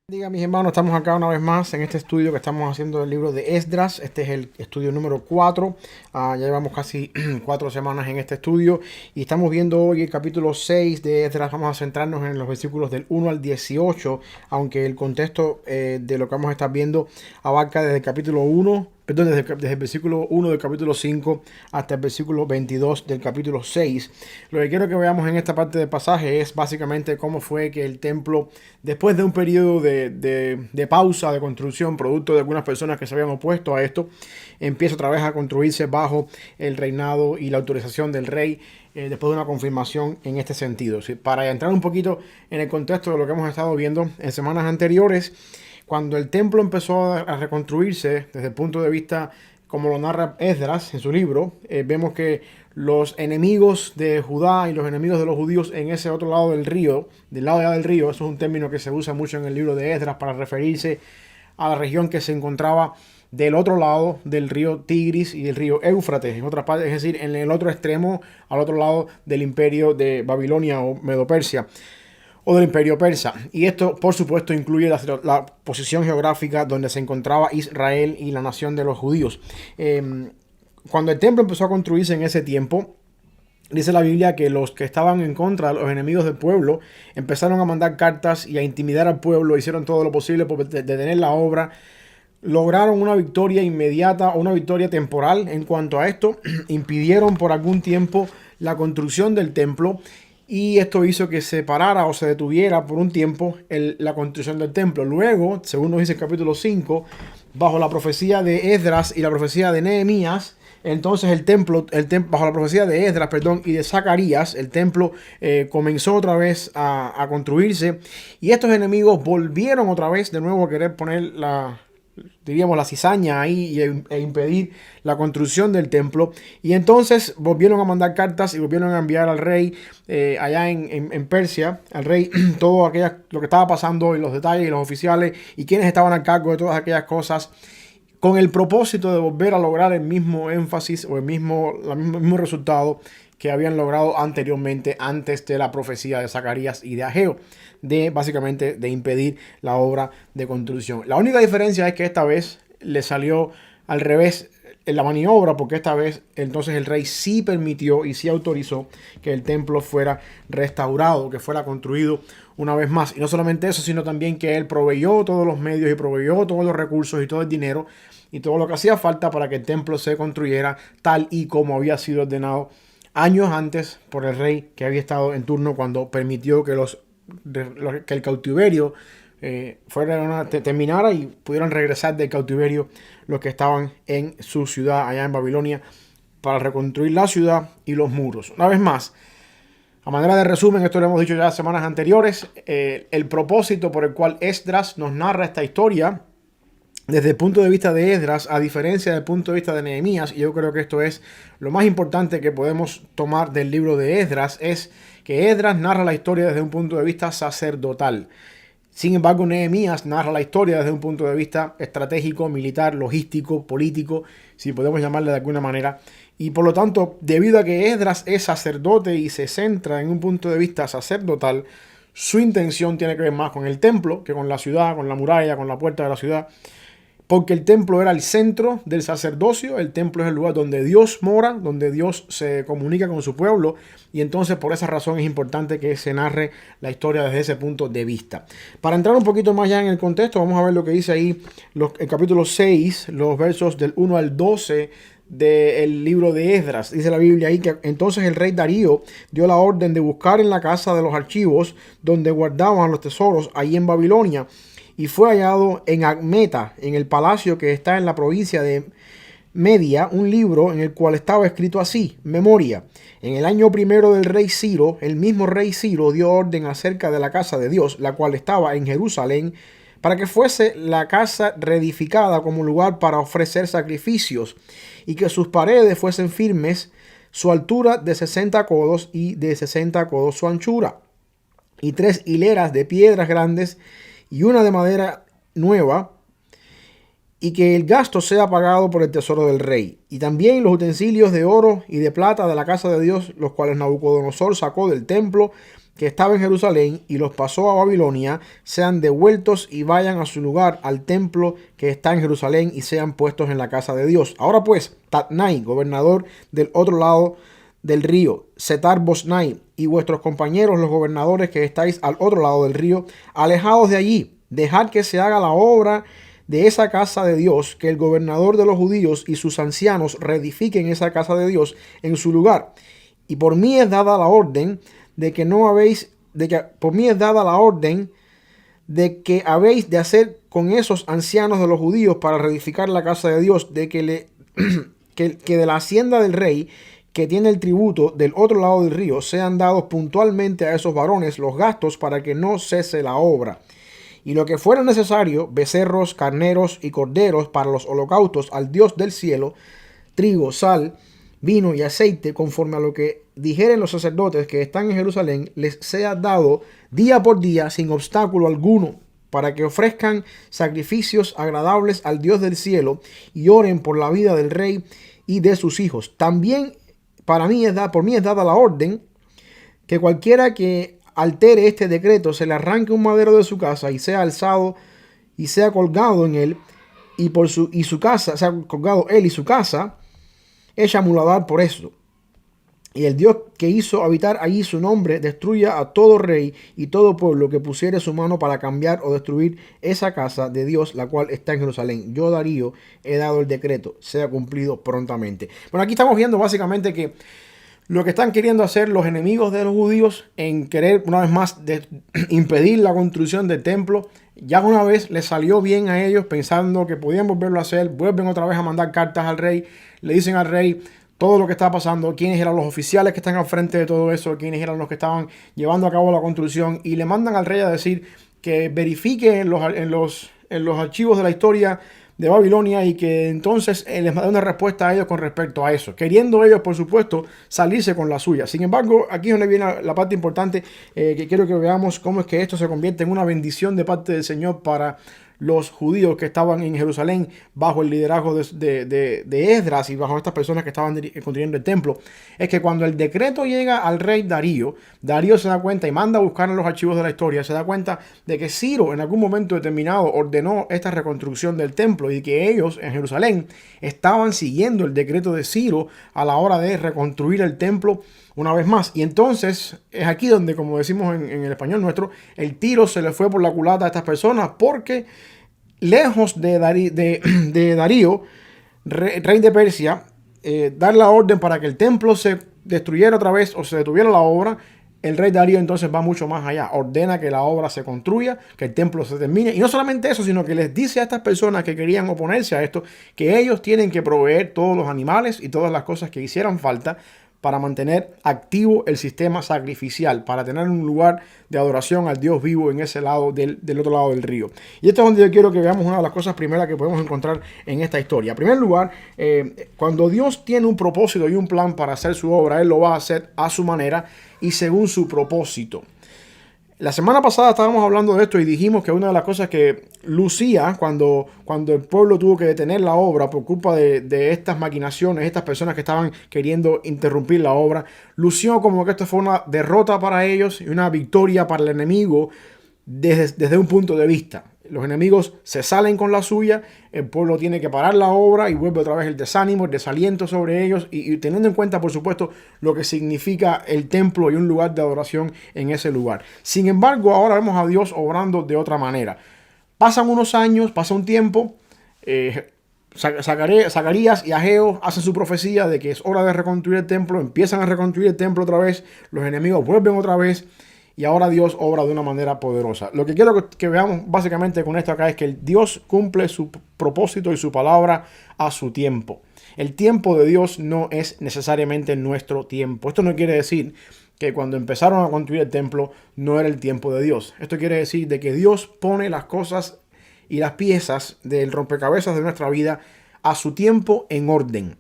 Diga, mis hermanos, estamos acá una vez más en este estudio que estamos haciendo del libro de Esdras. Este es el estudio número 4. Ya llevamos casi 4 semanas en este estudio y estamos viendo hoy el capítulo 6 de Esdras. Vamos a centrarnos en los versículos del 1 al 18, aunque el contexto de lo que vamos a estar viendo abarca desde el capítulo 1. Perdón, desde el versículo 1 del capítulo 5 hasta el versículo 22 del capítulo 6. Lo que quiero que veamos en esta parte del pasaje es básicamente cómo fue que el templo, después de un periodo de pausa de construcción, producto de algunas personas que se habían opuesto a esto, empieza otra vez a construirse bajo el reinado y la autorización del rey, después de una confirmación en este sentido. ¿Sí? Para entrar un poquito en el contexto de lo que hemos estado viendo en semanas anteriores, cuando el templo empezó a reconstruirse desde el punto de vista, como lo narra Esdras en su libro, vemos que los enemigos de Judá y los enemigos de los judíos en ese otro lado del río, del lado allá del río, eso es un término que se usa mucho en el libro de Esdras para referirse a la región que se encontraba del otro lado del río Tigris y del río Éufrates, en otra parte, es decir, en el otro extremo, al otro lado del imperio de Babilonia o Medo-Persia, o del imperio persa. Y esto, por supuesto, incluye la posición geográfica donde se encontraba Israel y la nación de los judíos. Cuando el templo empezó a construirse en ese tiempo, dice la Biblia que los que estaban en contra, los enemigos del pueblo, empezaron a mandar cartas y a intimidar al pueblo, hicieron todo lo posible por detener la obra. Lograron una victoria inmediata o una victoria temporal en cuanto a esto. Impidieron por algún tiempo la construcción del templo. Y esto hizo que se parara o se detuviera por un tiempo la construcción del templo. Luego, según nos dice el capítulo 5, bajo la profecía de Esdras y la profecía de Nehemías, entonces bajo la profecía de Esdras, perdón, y de Zacarías, el templo comenzó otra vez a construirse. Y estos enemigos volvieron otra vez de nuevo a querer poner la cizaña ahí e impedir la construcción del templo. Y entonces volvieron a mandar cartas y volvieron a enviar al rey allá en Persia, al rey, todo lo que estaba pasando y los detalles y los oficiales y quienes estaban a cargo de todas aquellas cosas, con el propósito de volver a lograr el mismo énfasis o el mismo resultado que habían logrado anteriormente, antes de la profecía de Zacarías y de Ageo, básicamente de impedir la obra de construcción. La única diferencia es que esta vez le salió al revés en la maniobra, porque esta vez entonces el rey sí permitió y sí autorizó que el templo fuera restaurado, que fuera construido una vez más. Y no solamente eso, sino también que él proveyó todos los medios y proveyó todos los recursos y todo el dinero y todo lo que hacía falta para que el templo se construyera tal y como había sido ordenado años antes por el rey que había estado en turno, cuando permitió que el cautiverio terminara y pudieran regresar del cautiverio los que estaban en su ciudad allá en Babilonia para reconstruir la ciudad y los muros. Una vez más, a manera de resumen, esto lo hemos dicho ya semanas anteriores, el propósito por el cual Esdras nos narra esta historia desde el punto de vista de Esdras, a diferencia del punto de vista de Nehemías, y yo creo que esto es lo más importante que podemos tomar del libro de Esdras, es que Esdras narra la historia desde un punto de vista sacerdotal. Sin embargo, Nehemías narra la historia desde un punto de vista estratégico, militar, logístico, político, si podemos llamarle de alguna manera. Y por lo tanto, debido a que Esdras es sacerdote y se centra en un punto de vista sacerdotal, su intención tiene que ver más con el templo que con la ciudad, con la muralla, con la puerta de la ciudad. Porque el templo era el centro del sacerdocio, el templo es el lugar donde Dios mora, donde Dios se comunica con su pueblo, y entonces por esa razón es importante que se narre la historia desde ese punto de vista. Para entrar un poquito más ya en el contexto, vamos a ver lo que dice ahí el capítulo 6, los versos del 1 al 12 del libro de Esdras. Dice la Biblia ahí que entonces el rey Darío dio la orden de buscar en la casa de los archivos donde guardaban los tesoros ahí en Babilonia. Y fue hallado en Admeta, en el palacio que está en la provincia de Media, un libro en el cual estaba escrito así: Memoria. En el año primero del rey Ciro, el mismo rey Ciro dio orden acerca de la casa de Dios, la cual estaba en Jerusalén, para que fuese la casa reedificada como lugar para ofrecer sacrificios, y que sus paredes fuesen firmes, su altura de 60 codos y de 60 codos su anchura, y 3 hileras de piedras grandes y una de madera nueva, y que el gasto sea pagado por el tesoro del rey, y también los utensilios de oro y de plata de la casa de Dios, los cuales Nabucodonosor sacó del templo, que estaba en Jerusalén y los pasó a Babilonia sean devueltos y vayan a su lugar al templo que está en Jerusalén y sean puestos en la casa de Dios. Ahora pues, Tatnai, gobernador del otro lado del río, Setar-Bosnai y vuestros compañeros los gobernadores que estáis al otro lado del río, alejados de allí, dejad que se haga la obra de esa casa de Dios, que el gobernador de los judíos y sus ancianos reedifiquen esa casa de Dios en su lugar. Y por mí es dada la orden de que habéis de hacer con esos ancianos de los judíos para reedificar la casa de Dios, de que de la hacienda del rey que tiene el tributo del otro lado del río sean dados puntualmente a esos varones los gastos para que no cese la obra. Y lo que fuera necesario, becerros, carneros y corderos para los holocaustos al Dios del cielo, trigo, sal, vino y aceite, conforme a lo que dijeren los sacerdotes que están en Jerusalén, les sea dado día por día sin obstáculo alguno, para que ofrezcan sacrificios agradables al Dios del cielo y oren por la vida del rey y de sus hijos. También por mí es dada la orden que cualquiera que altere este decreto se le arranque un madero de su casa y sea alzado y sea colgado en él y su casa, sea colgado él y su casa, echa muladar por eso. Y el Dios que hizo habitar allí su nombre destruya a todo rey y todo pueblo que pusiere su mano para cambiar o destruir esa casa de Dios, la cual está en Jerusalén. Yo, Darío, he dado el decreto, sea cumplido prontamente. Bueno, aquí estamos viendo básicamente que lo que están queriendo hacer los enemigos de los judíos en querer una vez más impedir la construcción del templo, ya una vez les salió bien a ellos pensando que podían volverlo a hacer, vuelven otra vez a mandar cartas al rey, le dicen al rey todo lo que está pasando, quiénes eran los oficiales que están al frente de todo eso, quiénes eran los que estaban llevando a cabo la construcción, y le mandan al rey a decir que verifique en los archivos de la historia de Babilonia y que entonces les da una respuesta a ellos con respecto a eso, queriendo ellos, por supuesto, salirse con la suya. Sin embargo, aquí es donde viene la parte importante, que quiero que veamos cómo es que esto se convierte en una bendición de parte del Señor para los judíos que estaban en Jerusalén bajo el liderazgo de Esdras y bajo estas personas que estaban construyendo el templo. Es que cuando el decreto llega al rey Darío, Darío se da cuenta y manda a buscar en los archivos de la historia, se da cuenta de que Ciro en algún momento determinado ordenó esta reconstrucción del templo y que ellos en Jerusalén estaban siguiendo el decreto de Ciro a la hora de reconstruir el templo una vez más. Y entonces es aquí donde, como decimos en el español nuestro, el tiro se le fue por la culata a estas personas, porque lejos de Darío, rey de Persia, dar la orden para que el templo se destruyera otra vez o se detuviera la obra, el rey Darío entonces va mucho más allá, ordena que la obra se construya, que el templo se termine, y no solamente eso, sino que les dice a estas personas que querían oponerse a esto, que ellos tienen que proveer todos los animales y todas las cosas que hicieran falta para mantener activo el sistema sacrificial, para tener un lugar de adoración al Dios vivo en ese lado del otro lado del río. Y esto es donde yo quiero que veamos una de las cosas primeras que podemos encontrar en esta historia. En primer lugar, cuando Dios tiene un propósito y un plan para hacer su obra, Él lo va a hacer a su manera y según su propósito. La semana pasada estábamos hablando de esto y dijimos que una de las cosas que lucía cuando el pueblo tuvo que detener la obra por culpa de estas maquinaciones, estas personas que estaban queriendo interrumpir la obra, lució como que esto fue una derrota para ellos y una victoria para el enemigo desde un punto de vista. Los enemigos se salen con la suya, el pueblo tiene que parar la obra y vuelve otra vez el desánimo, el desaliento sobre ellos y teniendo en cuenta, por supuesto, lo que significa el templo y un lugar de adoración en ese lugar. Sin embargo, ahora vemos a Dios obrando de otra manera. Pasan unos años, pasa un tiempo, Zacarías y Ageo hacen su profecía de que es hora de reconstruir el templo, empiezan a reconstruir el templo otra vez, los enemigos vuelven otra vez. Y ahora Dios obra de una manera poderosa. Lo que quiero que veamos básicamente con esto acá es que Dios cumple su propósito y su palabra a su tiempo. El tiempo de Dios no es necesariamente nuestro tiempo. Esto no quiere decir que cuando empezaron a construir el templo no era el tiempo de Dios. Esto quiere decir de que Dios pone las cosas y las piezas del rompecabezas de nuestra vida a su tiempo en orden.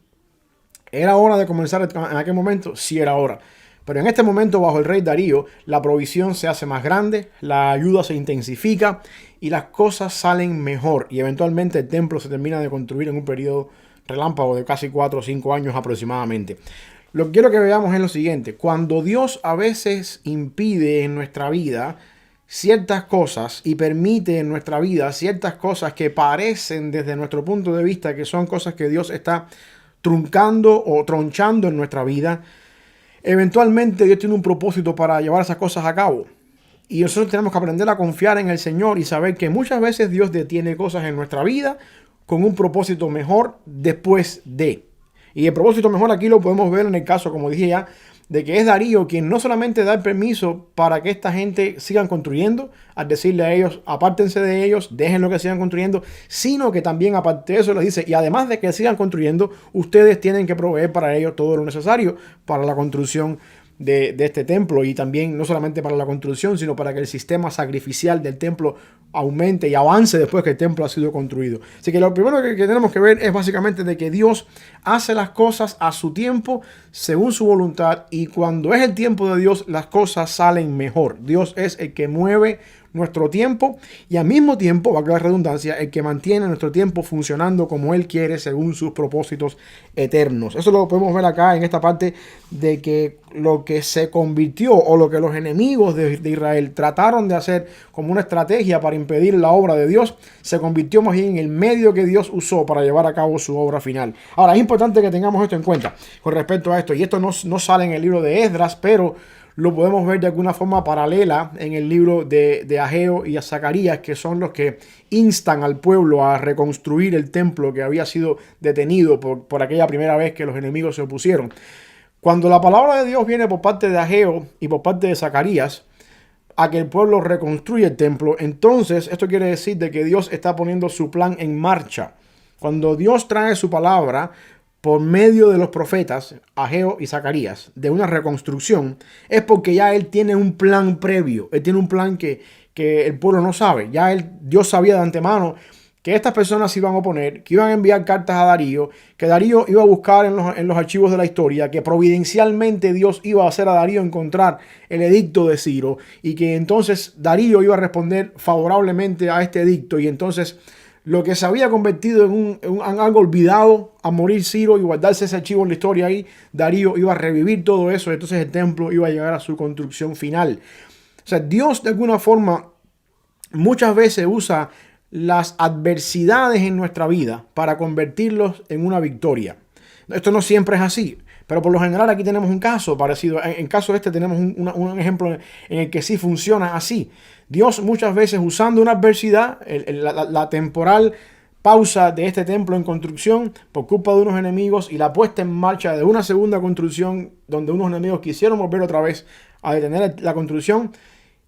¿Era hora de comenzar en aquel momento? Sí, era hora. Pero en este momento, bajo el rey Darío, la provisión se hace más grande, la ayuda se intensifica y las cosas salen mejor. Y eventualmente el templo se termina de construir en un periodo relámpago de casi 4 o 5 años aproximadamente. Lo que quiero que veamos es lo siguiente. Cuando Dios a veces impide en nuestra vida ciertas cosas y permite en nuestra vida ciertas cosas que parecen desde nuestro punto de vista que son cosas que Dios está truncando o tronchando en nuestra vida, eventualmente Dios tiene un propósito para llevar esas cosas a cabo. Y nosotros tenemos que aprender a confiar en el Señor y saber que muchas veces Dios detiene cosas en nuestra vida con un propósito mejor después de. Y el propósito mejor aquí lo podemos ver en el caso, como dije ya, de que es Darío quien no solamente da el permiso para que esta gente sigan construyendo, al decirle a ellos, apártense de ellos, dejen lo que sigan construyendo, sino que también aparte de eso les dice, y además de que sigan construyendo, ustedes tienen que proveer para ellos todo lo necesario para la construcción de este templo, y también no solamente para la construcción, sino para que el sistema sacrificial del templo aumente y avance después que el templo ha sido construido. Así que lo primero que tenemos que ver es básicamente de que Dios hace las cosas a su tiempo, según su voluntad, y cuando es el tiempo de Dios, las cosas salen mejor. Dios es el que mueve nuestro tiempo y al mismo tiempo, va a quedar redundancia, el que mantiene nuestro tiempo funcionando como Él quiere según sus propósitos eternos. Eso lo podemos ver acá en esta parte de que lo que se convirtió o lo que los enemigos de Israel trataron de hacer como una estrategia para impedir la obra de Dios, se convirtió más bien en el medio que Dios usó para llevar a cabo su obra final. Ahora, es importante que tengamos esto en cuenta con respecto a esto, y esto no sale en el libro de Esdras, pero lo podemos ver de alguna forma paralela en el libro de Ageo y a Zacarías, que son los que instan al pueblo a reconstruir el templo que había sido detenido por aquella primera vez que los enemigos se opusieron. Cuando la palabra de Dios viene por parte de Ageo y por parte de Zacarías a que el pueblo reconstruya el templo, entonces esto quiere decir de que Dios está poniendo su plan en marcha. Cuando Dios trae su palabra por medio de los profetas Ageo y Zacarías de una reconstrucción, es porque ya Él tiene un plan previo. Él tiene un plan que el pueblo no sabe. Ya Dios sabía de antemano que estas personas se iban a oponer, que iban a enviar cartas a Darío, que Darío iba a buscar en los archivos de la historia, que providencialmente Dios iba a hacer a Darío encontrar el edicto de Ciro, y que entonces Darío iba a responder favorablemente a este edicto, y entonces lo que se había convertido en algo olvidado a morir Ciro y guardarse ese archivo en la historia ahí, Darío iba a revivir todo eso, entonces el templo iba a llegar a su construcción final. O sea, Dios de alguna forma muchas veces usa las adversidades en nuestra vida para convertirlos en una victoria. Esto no siempre es así, pero por lo general aquí tenemos un caso parecido. En caso este tenemos un ejemplo en el que sí funciona así. Dios muchas veces usando una adversidad, la temporal pausa de este templo en construcción por culpa de unos enemigos y la puesta en marcha de una segunda construcción donde unos enemigos quisieron volver otra vez a detener la construcción.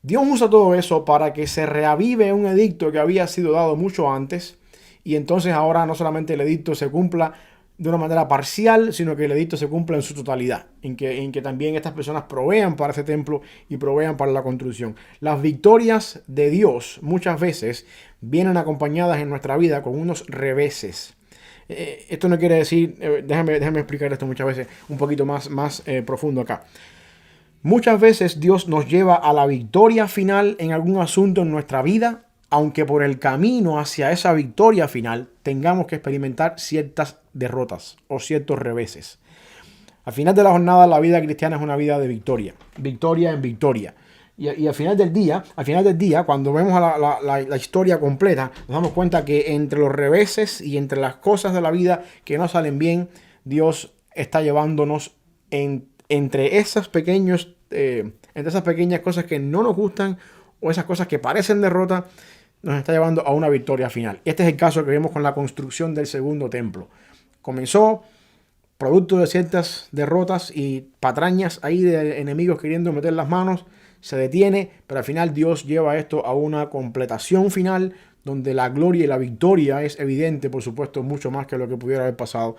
Dios usa todo eso para que se reavive un edicto que había sido dado mucho antes, y entonces ahora no solamente el edicto se cumpla de una manera parcial, sino que el edicto se cumpla en su totalidad, en que también estas personas provean para ese templo y provean para la construcción. Las victorias de Dios muchas veces vienen acompañadas en nuestra vida con unos reveses. Esto no quiere decir, déjame explicar esto muchas veces un poquito más profundo acá. Muchas veces Dios nos lleva a la victoria final en algún asunto en nuestra vida, aunque por el camino hacia esa victoria final tengamos que experimentar ciertas derrotas o ciertos reveses. Al final de la jornada, la vida cristiana es una vida de victoria, victoria en victoria. Y al final del día, cuando vemos la historia completa, nos damos cuenta que entre los reveses y entre las cosas de la vida que no salen bien, Dios está llevándonos entre esas pequeñas cosas que no nos gustan o esas cosas que parecen derrota, nos está llevando a una victoria final. Este es el caso que vemos con la construcción del segundo templo. Comenzó producto de ciertas derrotas y patrañas ahí de enemigos queriendo meter las manos, se detiene, pero al final Dios lleva esto a una completación final donde la gloria y la victoria es evidente, por supuesto, mucho más que lo que pudiera haber pasado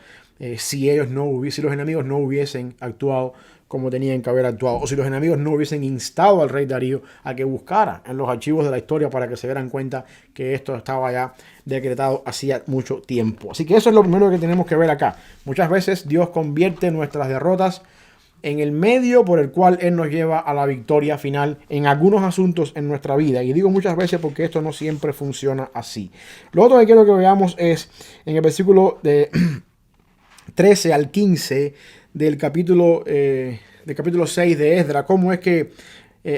si los enemigos no hubiesen actuado como tenían que haber actuado, o si los enemigos no hubiesen instado al rey Darío a que buscara en los archivos de la historia para que se dieran cuenta que esto estaba ya decretado hacía mucho tiempo. Así que eso es lo primero que tenemos que ver acá. Muchas veces Dios convierte nuestras derrotas en el medio por el cual Él nos lleva a la victoria final en algunos asuntos en nuestra vida. Y digo muchas veces porque esto no siempre funciona así. Lo otro que quiero que veamos es en el versículo 13 al 15 del capítulo 6 de Esdras, cómo es que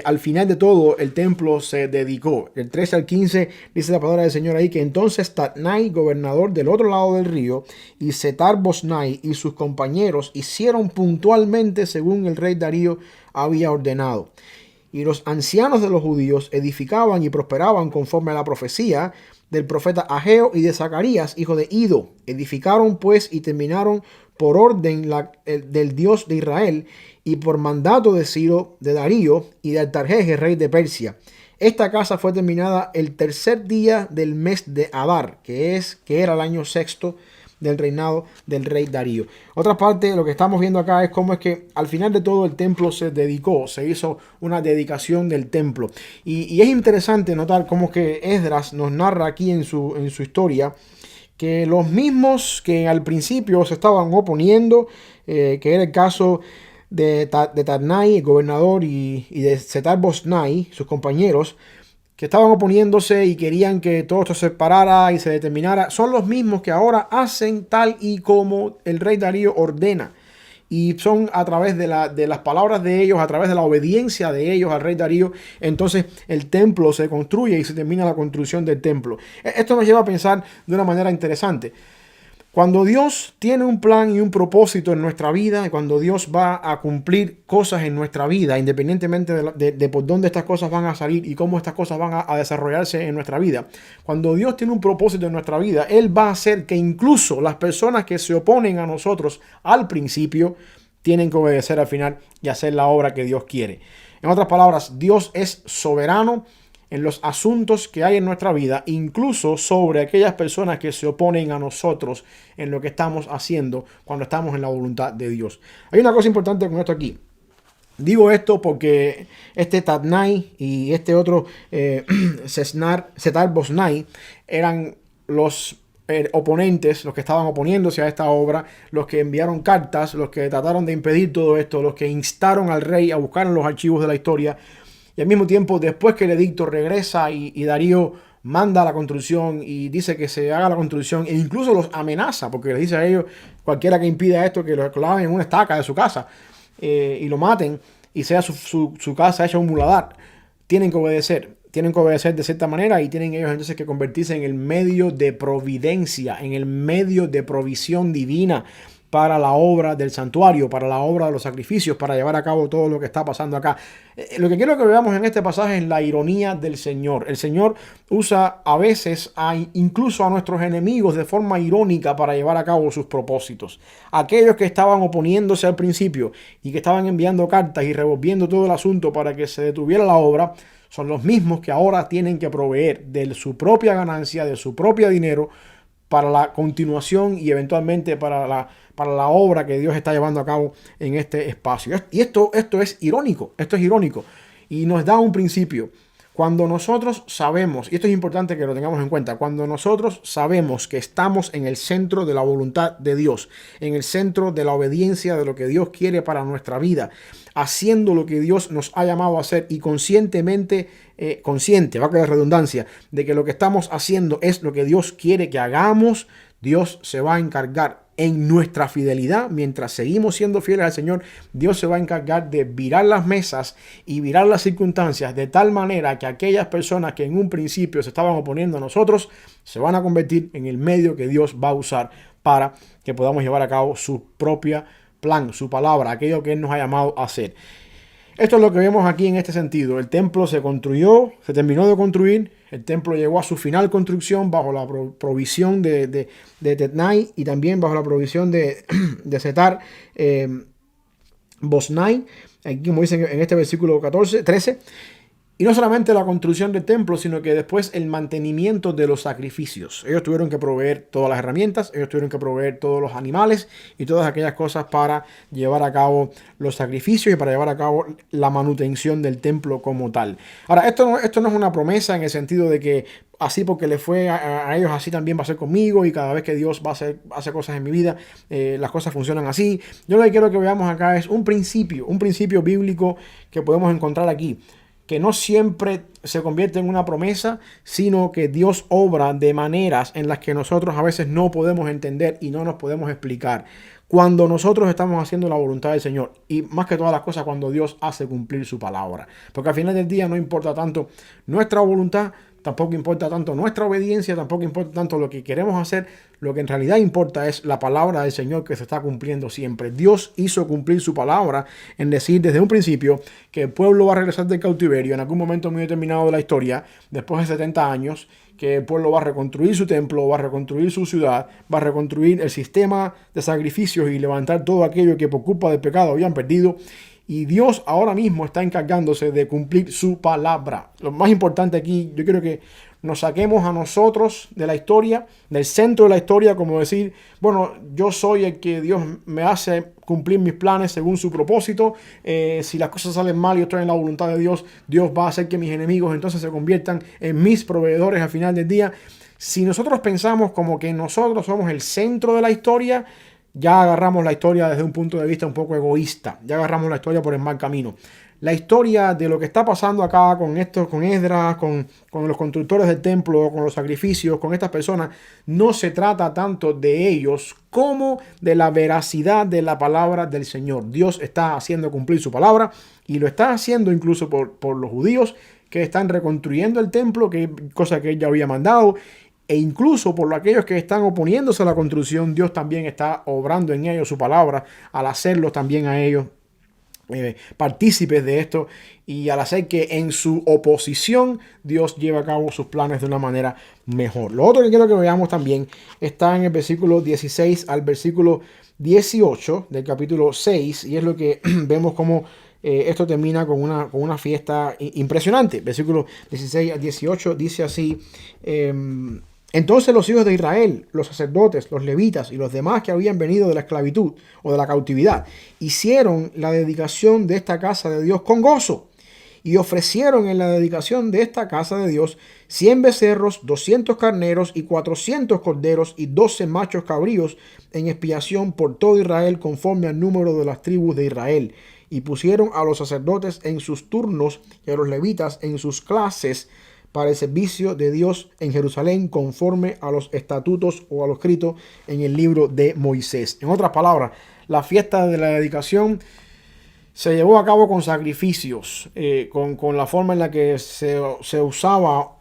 al final de todo el templo se dedicó. Del 13 al 15 dice la palabra del Señor ahí que entonces Tatnai, gobernador del otro lado del río, y Setar-Bosnai y sus compañeros hicieron puntualmente según el rey Darío había ordenado. Y los ancianos de los judíos edificaban y prosperaban conforme a la profecía del profeta Ageo y de Zacarías, hijo de Ido. Edificaron pues y terminaron por orden del Dios de Israel y por mandato de Ciro, de Darío y de Artajerjes, rey de Persia. Esta casa fue terminada el tercer día del mes de Adar, que era el año sexto del reinado del rey Darío. Otra parte, lo que estamos viendo acá es cómo es que al final de todo el templo se dedicó, se hizo una dedicación del templo. Y es interesante notar cómo que Esdras nos narra aquí en su historia que los mismos que al principio se estaban oponiendo, que era el caso de Tatnai, el gobernador, y de Setar-Bosnai, sus compañeros, que estaban oponiéndose y querían que todo esto se parara y se determinara, son los mismos que ahora hacen tal y como el rey Darío ordena. Y son a través de las palabras de ellos, a través de la obediencia de ellos al rey Darío, entonces el templo se construye y se termina la construcción del templo. Esto nos lleva a pensar de una manera interesante. Cuando Dios tiene un plan y un propósito en nuestra vida, cuando Dios va a cumplir cosas en nuestra vida, independientemente de por dónde estas cosas van a salir y cómo estas cosas van a desarrollarse en nuestra vida, cuando Dios tiene un propósito en nuestra vida, Él va a hacer que incluso las personas que se oponen a nosotros al principio tienen que obedecer al final y hacer la obra que Dios quiere. En otras palabras, Dios es soberano en los asuntos que hay en nuestra vida, incluso sobre aquellas personas que se oponen a nosotros en lo que estamos haciendo cuando estamos en la voluntad de Dios. Hay una cosa importante con esto aquí. Digo esto porque este Tatnai y este otro Setar-Bosnai eran los oponentes, los que estaban oponiéndose a esta obra, los que enviaron cartas, los que trataron de impedir todo esto, los que instaron al rey a buscar en los archivos de la historia. Y al mismo tiempo, después que el edicto regresa y Darío manda la construcción y dice que se haga la construcción e incluso los amenaza, porque les dice a ellos, cualquiera que impida esto, que lo claven en una estaca de su casa y lo maten y sea su casa hecha un muladar. Tienen que obedecer de cierta manera y tienen ellos entonces que convertirse en el medio de providencia, en el medio de provisión divina para la obra del santuario, para la obra de los sacrificios, para llevar a cabo todo lo que está pasando acá. Lo que quiero que veamos en este pasaje es la ironía del Señor. El Señor usa a veces incluso a nuestros enemigos de forma irónica para llevar a cabo sus propósitos. Aquellos que estaban oponiéndose al principio y que estaban enviando cartas y revolviendo todo el asunto para que se detuviera la obra, son los mismos que ahora tienen que proveer de su propia ganancia, de su propio dinero, para la continuación y eventualmente para la obra que Dios está llevando a cabo en este espacio. Y esto es irónico, y nos da un principio. Cuando nosotros sabemos, y esto es importante que lo tengamos en cuenta, cuando nosotros sabemos que estamos en el centro de la voluntad de Dios, en el centro de la obediencia de lo que Dios quiere para nuestra vida, haciendo lo que Dios nos ha llamado a hacer y conscientemente, valga la redundancia, de que lo que estamos haciendo es lo que Dios quiere que hagamos, Dios se va a encargar en nuestra fidelidad, mientras seguimos siendo fieles al Señor, Dios se va a encargar de virar las mesas y virar las circunstancias de tal manera que aquellas personas que en un principio se estaban oponiendo a nosotros se van a convertir en el medio que Dios va a usar para que podamos llevar a cabo su propia plan, su palabra, aquello que Él nos ha llamado a hacer. Esto es lo que vemos aquí en este sentido. El templo se construyó, se terminó de construir. El templo llegó a su final construcción bajo la provisión de Tatnai y también bajo la provisión de Setar Bosnai. Aquí, como dicen en este versículo 13. Y no solamente la construcción del templo, sino que después el mantenimiento de los sacrificios. Ellos tuvieron que proveer todas las herramientas, ellos tuvieron que proveer todos los animales y todas aquellas cosas para llevar a cabo los sacrificios y para llevar a cabo la manutención del templo como tal. Ahora, esto no es una promesa en el sentido de que así porque le fue a ellos, así también va a ser conmigo y cada vez que Dios va a hacer cosas en mi vida, las cosas funcionan así. Yo lo que quiero que veamos acá es un principio bíblico que podemos encontrar aquí. que no siempre se convierte en una promesa, sino que Dios obra de maneras en las que nosotros a veces no podemos entender y no nos podemos explicar. Cuando nosotros estamos haciendo la voluntad del Señor, y más que todas las cosas cuando Dios hace cumplir su palabra, porque al final del día no importa tanto nuestra voluntad, tampoco importa tanto nuestra obediencia, tampoco importa tanto lo que queremos hacer. Lo que en realidad importa es la palabra del Señor que se está cumpliendo siempre. Dios hizo cumplir su palabra en decir desde un principio que el pueblo va a regresar del cautiverio en algún momento muy determinado de la historia, después de 70 años, que el pueblo va a reconstruir su templo, va a reconstruir su ciudad, va a reconstruir el sistema de sacrificios y levantar todo aquello que por culpa del pecado habían perdido. Y Dios ahora mismo está encargándose de cumplir su palabra. Lo más importante aquí, yo quiero que nos saquemos a nosotros de la historia, del centro de la historia, como decir, bueno, yo soy el que Dios me hace cumplir mis planes según su propósito. Si las cosas salen mal y yo estoy en la voluntad de Dios, Dios va a hacer que mis enemigos entonces se conviertan en mis proveedores al final del día. Si nosotros pensamos como que nosotros somos el centro de la historia, ya agarramos la historia desde un punto de vista un poco egoísta. Ya agarramos la historia por el mal camino. La historia de lo que está pasando acá con esto, con Esdras, con los constructores del templo, con los sacrificios, con estas personas, no se trata tanto de ellos como de la veracidad de la palabra del Señor. Dios está haciendo cumplir su palabra y lo está haciendo incluso por los judíos que están reconstruyendo el templo, cosa que él ya había mandado. E incluso por aquellos que están oponiéndose a la construcción, Dios también está obrando en ellos su palabra al hacerlos también a ellos partícipes de esto y al hacer que en su oposición Dios lleve a cabo sus planes de una manera mejor. Lo otro que quiero que veamos también está en el versículo 16 al versículo 18 del capítulo 6 y es lo que vemos como esto termina con una fiesta impresionante. Versículo 16 al 18 dice así: entonces los hijos de Israel, los sacerdotes, los levitas y los demás que habían venido de la esclavitud o de la cautividad, hicieron la dedicación de esta casa de Dios con gozo y ofrecieron en la dedicación de esta casa de Dios 100 becerros, 200 carneros y 400 corderos y 12 machos cabríos en expiación por todo Israel conforme al número de las tribus de Israel. Y pusieron a los sacerdotes en sus turnos y a los levitas en sus clases para el servicio de Dios en Jerusalén conforme a los estatutos o a lo escrito en el libro de Moisés. En otras palabras, la fiesta de la dedicación se llevó a cabo con sacrificios, con la forma en la que se usaba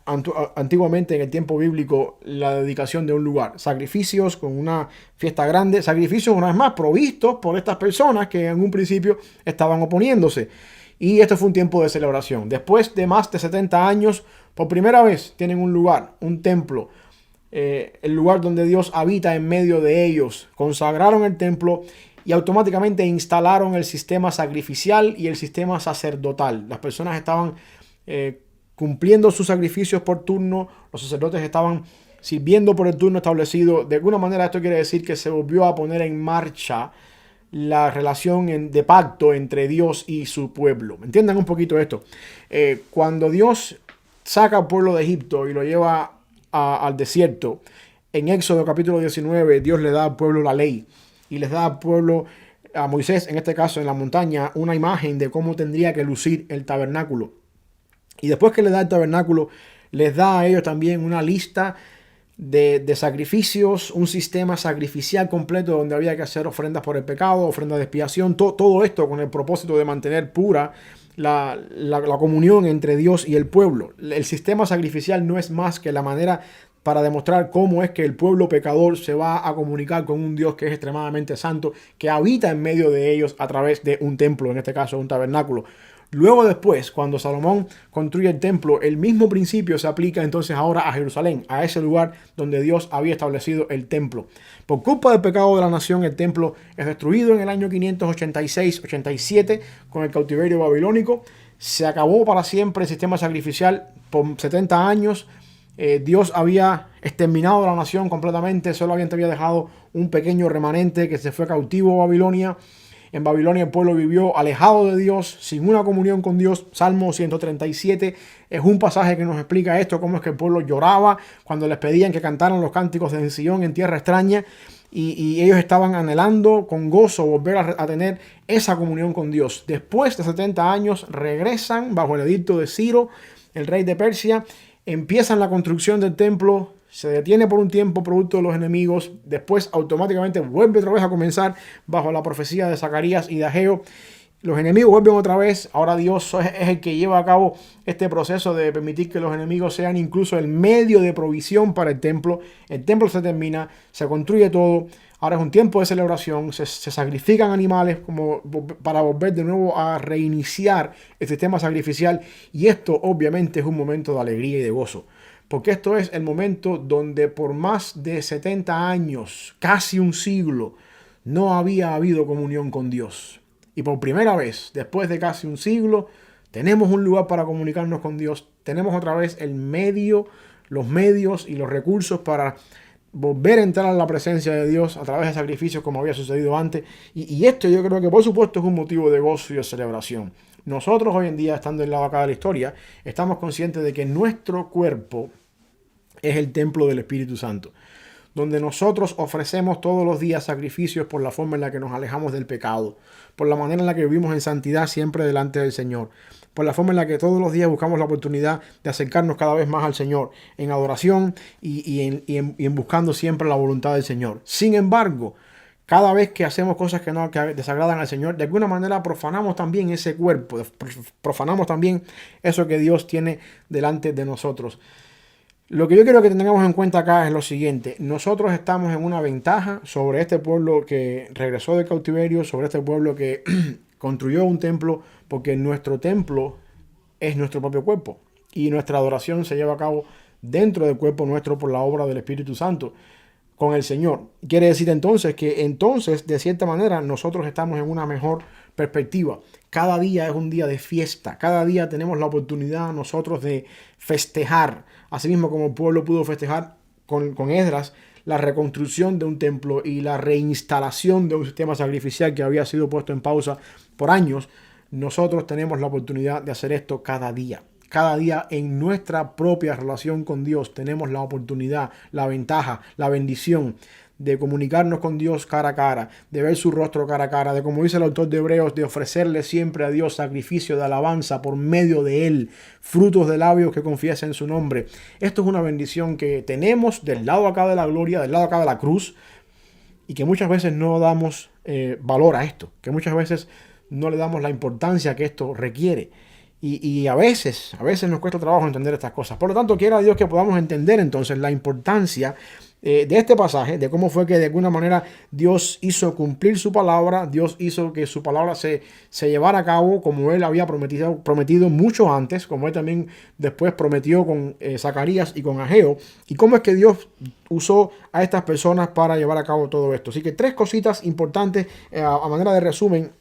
antiguamente en el tiempo bíblico la dedicación de un lugar. Sacrificios con una fiesta grande, sacrificios una vez más provistos por estas personas que en un principio estaban oponiéndose. Y esto fue un tiempo de celebración. Después de más de 70 años, por primera vez tienen un lugar, un templo, el lugar donde Dios habita en medio de ellos. Consagraron el templo y automáticamente instalaron el sistema sacrificial y el sistema sacerdotal. Las personas estaban cumpliendo sus sacrificios por turno, los sacerdotes estaban sirviendo por el turno establecido. De alguna manera esto quiere decir que se volvió a poner en marcha la relación de pacto entre Dios y su pueblo. ¿Entiendan un poquito esto? Cuando Dios saca al pueblo de Egipto y lo lleva al desierto, en Éxodo capítulo 19, Dios le da al pueblo la ley y les da al pueblo, a Moisés en este caso en la montaña, una imagen de cómo tendría que lucir el tabernáculo. Y después que le da el tabernáculo, les da a ellos también una lista de sacrificios, un sistema sacrificial completo donde había que hacer ofrendas por el pecado, ofrendas de expiación, todo esto con el propósito de mantener pura la comunión entre Dios y el pueblo. El sistema sacrificial no es más que la manera para demostrar cómo es que el pueblo pecador se va a comunicar con un Dios que es extremadamente santo, que habita en medio de ellos a través de un templo, en este caso un tabernáculo. Luego después, cuando Salomón construye el templo, el mismo principio se aplica entonces ahora a Jerusalén, a ese lugar donde Dios había establecido el templo. Por culpa del pecado de la nación, el templo es destruido en el año 586-87 con el cautiverio babilónico. Se acabó para siempre el sistema sacrificial por 70 años. Dios había exterminado a la nación completamente, solamente había dejado un pequeño remanente que se fue cautivo a Babilonia. En Babilonia el pueblo vivió alejado de Dios, sin una comunión con Dios. Salmo 137 es un pasaje que nos explica esto, cómo es que el pueblo lloraba cuando les pedían que cantaran los cánticos de Sión en tierra extraña. Y ellos estaban anhelando con gozo volver a tener esa comunión con Dios. Después de 70 años regresan bajo el edicto de Ciro, el rey de Persia, empiezan la construcción del templo, se detiene por un tiempo producto de los enemigos, después automáticamente vuelve otra vez a comenzar bajo la profecía de Zacarías y de Ageo. Los enemigos vuelven otra vez. Ahora Dios es el que lleva a cabo este proceso de permitir que los enemigos sean incluso el medio de provisión para el templo. El templo se termina, se construye todo. Ahora es un tiempo de celebración. Se sacrifican animales como para volver de nuevo a reiniciar el sistema sacrificial. Y esto obviamente es un momento de alegría y de gozo. Porque esto es el momento donde por más de 70 años, casi un siglo, no había habido comunión con Dios. Y por primera vez, después de casi un siglo, tenemos un lugar para comunicarnos con Dios. Tenemos otra vez el medio, los medios y los recursos para volver a entrar a la presencia de Dios a través de sacrificios como había sucedido antes. Y esto yo creo que por supuesto es un motivo de gozo y de celebración. Nosotros hoy en día, estando en la acá de la historia, estamos conscientes de que nuestro cuerpo es el templo del Espíritu Santo, donde nosotros ofrecemos todos los días sacrificios por la forma en la que nos alejamos del pecado, por la manera en la que vivimos en santidad siempre delante del Señor, por la forma en la que todos los días buscamos la oportunidad de acercarnos cada vez más al Señor en adoración y en buscando siempre la voluntad del Señor. Sin embargo, cada vez que hacemos cosas que desagradan al Señor, de alguna manera profanamos también ese cuerpo, profanamos también eso que Dios tiene delante de nosotros. Lo que yo quiero que tengamos en cuenta acá es lo siguiente. Nosotros estamos en una ventaja sobre este pueblo que regresó del cautiverio, sobre este pueblo que construyó un templo, porque nuestro templo es nuestro propio cuerpo y nuestra adoración se lleva a cabo dentro del cuerpo nuestro por la obra del Espíritu Santo con el Señor. Quiere decir entonces que de cierta manera nosotros estamos en una mejor perspectiva. Cada día es un día de fiesta. Cada día tenemos la oportunidad nosotros de festejar. Asimismo como el pueblo pudo festejar con Esdras la reconstrucción de un templo y la reinstalación de un sistema sacrificial que había sido puesto en pausa por años, nosotros tenemos la oportunidad de hacer esto cada día. Cada día en nuestra propia relación con Dios tenemos la oportunidad, la ventaja, la bendición de comunicarnos con Dios cara a cara, de ver su rostro cara a cara, de, como dice el autor de Hebreos, de ofrecerle siempre a Dios sacrificio de alabanza por medio de Él, frutos de labios que confiesen su nombre. Esto es una bendición que tenemos del lado acá de la gloria, del lado acá de la cruz, y que muchas veces no damos valor a esto, que muchas veces no le damos la importancia que esto requiere. Y a veces nos cuesta trabajo entender estas cosas. Por lo tanto, quiera Dios que podamos entender entonces la importancia de este pasaje, de cómo fue que de alguna manera Dios hizo cumplir su palabra, Dios hizo que su palabra se llevara a cabo como Él había prometido mucho antes, como Él también después prometió con Zacarías y con Ageo, y cómo es que Dios usó a estas personas para llevar a cabo todo esto. Así que 3 cositas importantes a manera de resumen,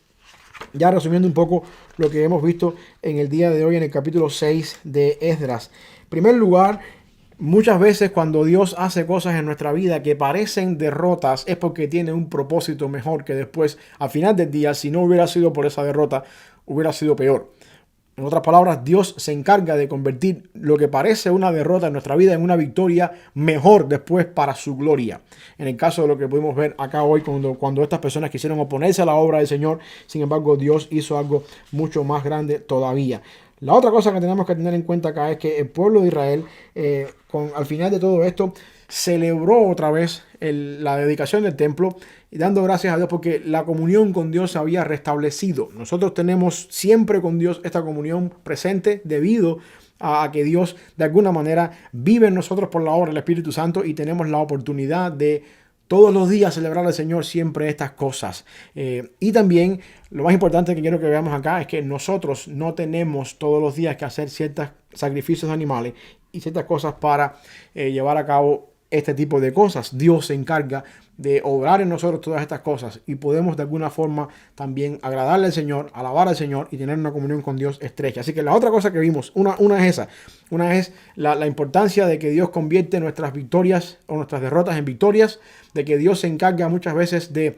ya resumiendo un poco lo que hemos visto en el día de hoy en el capítulo 6 de Esdras. En primer lugar, muchas veces cuando Dios hace cosas en nuestra vida que parecen derrotas es porque tiene un propósito mejor que después, al final del día, si no hubiera sido por esa derrota, hubiera sido peor. En otras palabras, Dios se encarga de convertir lo que parece una derrota en nuestra vida en una victoria mejor después para su gloria. En el caso de lo que pudimos ver acá hoy, cuando estas personas quisieron oponerse a la obra del Señor, sin embargo, Dios hizo algo mucho más grande todavía. La otra cosa que tenemos que tener en cuenta acá es que el pueblo de Israel, al final de todo esto, celebró otra vez la dedicación del templo y dando gracias a Dios porque la comunión con Dios se había restablecido. Nosotros tenemos siempre con Dios esta comunión presente debido a que Dios de alguna manera vive en nosotros por la obra del Espíritu Santo y tenemos la oportunidad de todos los días celebrar al Señor siempre estas cosas. Y también lo más importante que quiero que veamos acá es que nosotros no tenemos todos los días que hacer ciertos sacrificios animales y ciertas cosas para llevar a cabo este tipo de cosas. Dios se encarga de obrar en nosotros todas estas cosas y podemos de alguna forma también agradarle al Señor, alabar al Señor y tener una comunión con Dios estrecha. Así que la otra cosa que vimos, una es esa, una es la importancia de que Dios convierte nuestras victorias o nuestras derrotas en victorias, de que Dios se encarga muchas veces de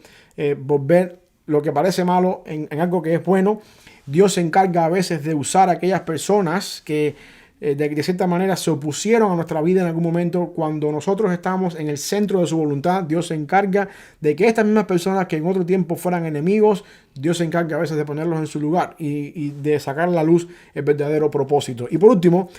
volver lo que parece malo en algo que es bueno. Dios se encarga a veces de usar a aquellas personas que de cierta manera se opusieron a nuestra vida en algún momento. Cuando nosotros estamos en el centro de su voluntad, Dios se encarga de que estas mismas personas que en otro tiempo fueran enemigos, Dios se encarga a veces de ponerlos en su lugar y de sacar a la luz el verdadero propósito. Y por último,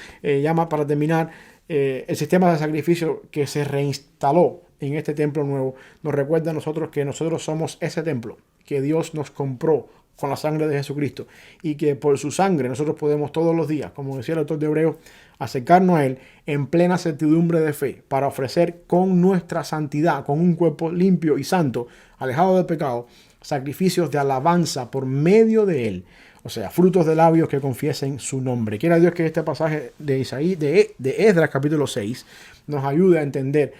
para terminar, el sistema de sacrificio que se reinstaló en este templo nuevo nos recuerda a nosotros que nosotros somos ese templo que Dios nos compró con la sangre de Jesucristo, y que por su sangre nosotros podemos todos los días, como decía el autor de Hebreos, acercarnos a Él en plena certidumbre de fe para ofrecer con nuestra santidad, con un cuerpo limpio y santo, alejado del pecado, sacrificios de alabanza por medio de Él. O sea, frutos de labios que confiesen su nombre. Quiera Dios que este pasaje de Isaías, de Esdras capítulo 6 nos ayude a entender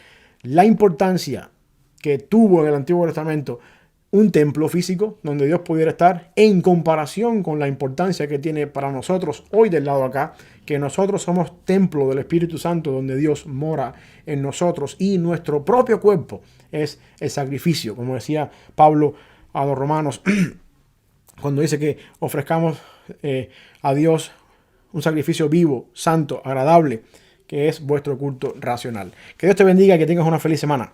la importancia que tuvo en el Antiguo Testamento un templo físico donde Dios pudiera estar, en comparación con la importancia que tiene para nosotros hoy del lado acá, que nosotros somos templo del Espíritu Santo donde Dios mora en nosotros, y nuestro propio cuerpo es el sacrificio, como decía Pablo a los romanos cuando dice que ofrezcamos a Dios un sacrificio vivo, santo, agradable, que es vuestro culto racional. Que Dios te bendiga y que tengas una feliz semana.